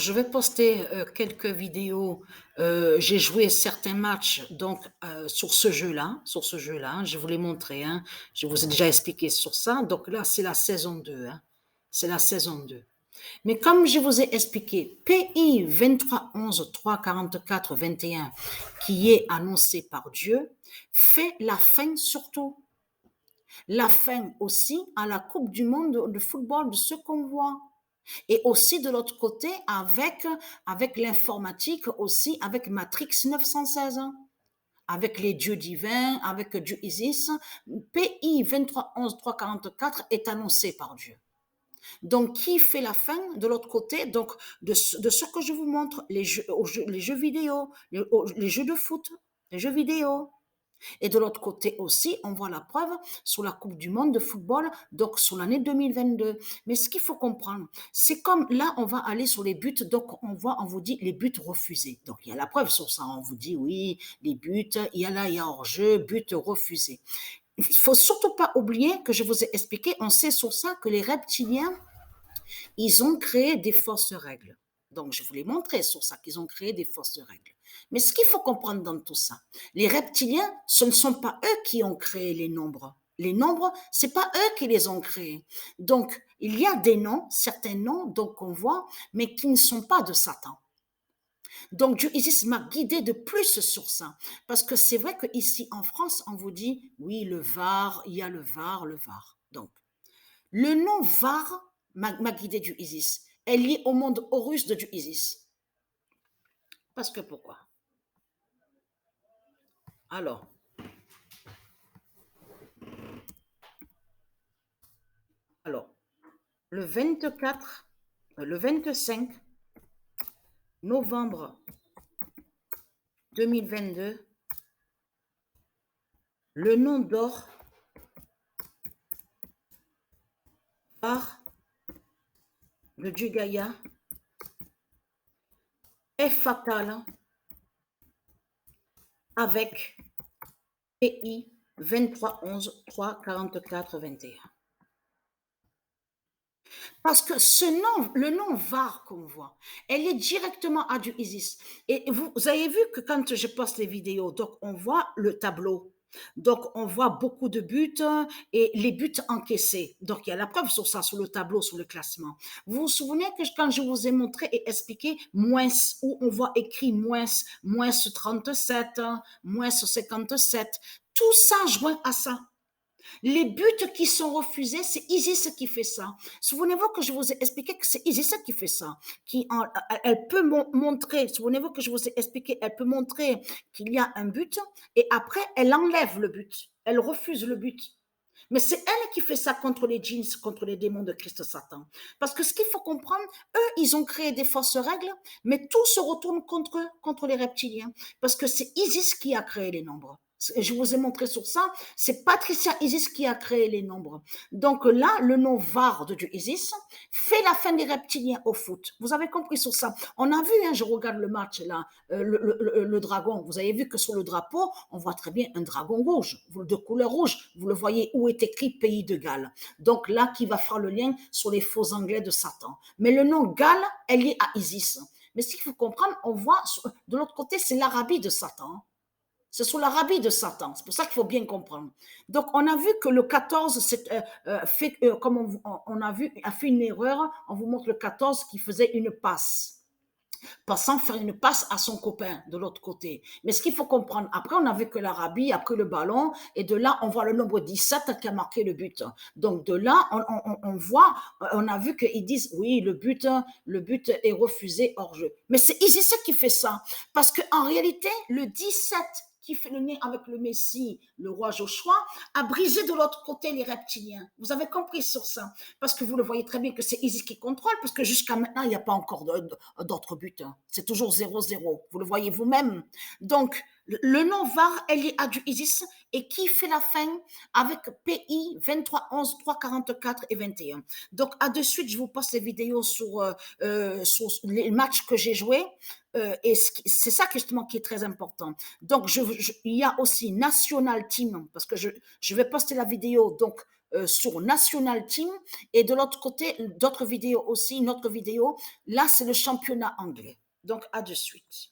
Je vais poster, quelques vidéos, j'ai joué certains matchs donc sur ce jeu-là, je vous l'ai montré, hein. Je vous ai déjà expliqué sur ça, donc là, c'est la saison 2, hein. C'est la saison 2. Mais comme je vous ai expliqué, PI 23-11-3-44-21 qui est annoncé par Dieu, fait la fin surtout. La fin aussi à la coupe du monde de football de ce qu'on voit. Et aussi de l'autre côté, avec l'informatique aussi, avec Matrix 916, hein, avec les dieux divins, avec Dieu Isis, PI 23-11-3-44 est annoncé par Dieu. Donc, qui fait la fin de l'autre côté? Donc, de ce que je vous montre, les jeux vidéo, les jeux de foot, les jeux vidéo. Et de l'autre côté aussi, on voit la preuve sur la Coupe du Monde de football, donc sur l'année 2022. Mais ce qu'il faut comprendre, c'est comme là, on va aller sur les buts, donc on vous dit les buts refusés. Donc il y a la preuve sur ça, on vous dit oui, les buts, il y a hors-jeu, buts refusés. Il faut surtout pas oublier que je vous ai expliqué, on sait sur ça que les reptiliens, ils ont créé des fausses règles. Donc, je vous l'ai montré sur ça, qu'ils ont créé des fausses règles. Mais ce qu'il faut comprendre dans tout ça, les reptiliens, ce ne sont pas eux qui ont créé les nombres. Les nombres, c'est pas eux qui les ont créés. Donc, il y a des noms, certains noms, donc qu'on voit, mais qui ne sont pas de Satan. Donc, Dieu Isis m'a guidé de plus sur ça. Parce que c'est vrai qu'ici en France, on vous dit, oui, le VAR, il y a le VAR, le VAR. Donc, le nom VAR m'a guidé du Isis est lié au monde Horus de du Isis. Parce que pourquoi? Alors, alors, le 24, le 25 novembre 2022, le nom d'or par le dieu Gaïa est fatal avec PI 23 11 3 44 21. Parce que ce nom, le nom VAR qu'on voit, elle est directement à du Isis. Et vous avez vu que quand je poste les vidéos, donc on voit le tableau. Donc on voit beaucoup de buts et les buts encaissés. Donc il y a la preuve sur ça, sur le tableau, sur le classement. Vous vous souvenez que quand je vous ai montré et expliqué moins, où on voit écrit moins 37, moins 57, tout ça joint à ça. Les buts qui sont refusés, c'est Isis qui fait ça. Souvenez-vous que je vous ai expliqué que c'est Isis qui fait ça. Elle peut montrer, souvenez-vous que je vous ai expliqué, elle peut montrer qu'il y a un but et après, elle enlève le but. Elle refuse le but. Mais c'est elle qui fait ça contre les djinns, contre les démons de Christ Satan. Parce que ce qu'il faut comprendre, eux, ils ont créé des fausses règles, mais tout se retourne contre eux, contre les reptiliens. Parce que c'est Isis qui a créé les nombres. Je vous ai montré sur ça, c'est Patricia Isis qui a créé les nombres. Donc là, le nom VAR de Dieu Isis fait la fin des reptiliens au foot. Vous avez compris sur ça. On a vu, hein, je regarde le match là, le dragon. Vous avez vu que sur le drapeau, on voit très bien un dragon rouge, de couleur rouge. Vous le voyez où est écrit pays de Galles. Donc là, qui va faire le lien sur les faux anglais de Satan. Mais le nom Galles est lié à Isis. Mais ce qu'il faut comprendre, on voit de l'autre côté, c'est l'Arabie de Satan. C'est sur l'Arabie de Satan. C'est pour ça qu'il faut bien comprendre. Donc, on a vu que le 14, comme on a vu, a fait une erreur. On vous montre le 14 qui faisait une passe passant faire une passe à son copain de l'autre côté. Mais ce qu'il faut comprendre, après, on a vu que l'Arabie a pris le ballon et de là, on voit le nombre 17 qui a marqué le but. Donc, de là, on voit, on a vu qu'ils disent, oui, le but est refusé hors jeu. Mais c'est Isis qui fait ça. Parce qu'en réalité, le 17 qui fait le lien avec le Messie, le roi Joshua, a brisé de l'autre côté les reptiliens. Vous avez compris sur ça? Parce que vous le voyez très bien que c'est Isis qui contrôle, parce que jusqu'à maintenant, il n'y a pas encore d'autres buts. C'est toujours 0-0. Vous le voyez vous-même. Donc, le nom VAR est lié à du Isis et qui fait la fin avec PI 23 11 3 44 et 21. Donc, à de suite, je vous poste les vidéos sur les matchs que j'ai joués. Et c'est ça justement qui est très important. Donc, il y a aussi National Team, parce que je vais poster la vidéo. Donc, sur National Team, et de l'autre côté, d'autres vidéos aussi, une autre vidéo. Là, c'est le championnat anglais. Donc, à de suite.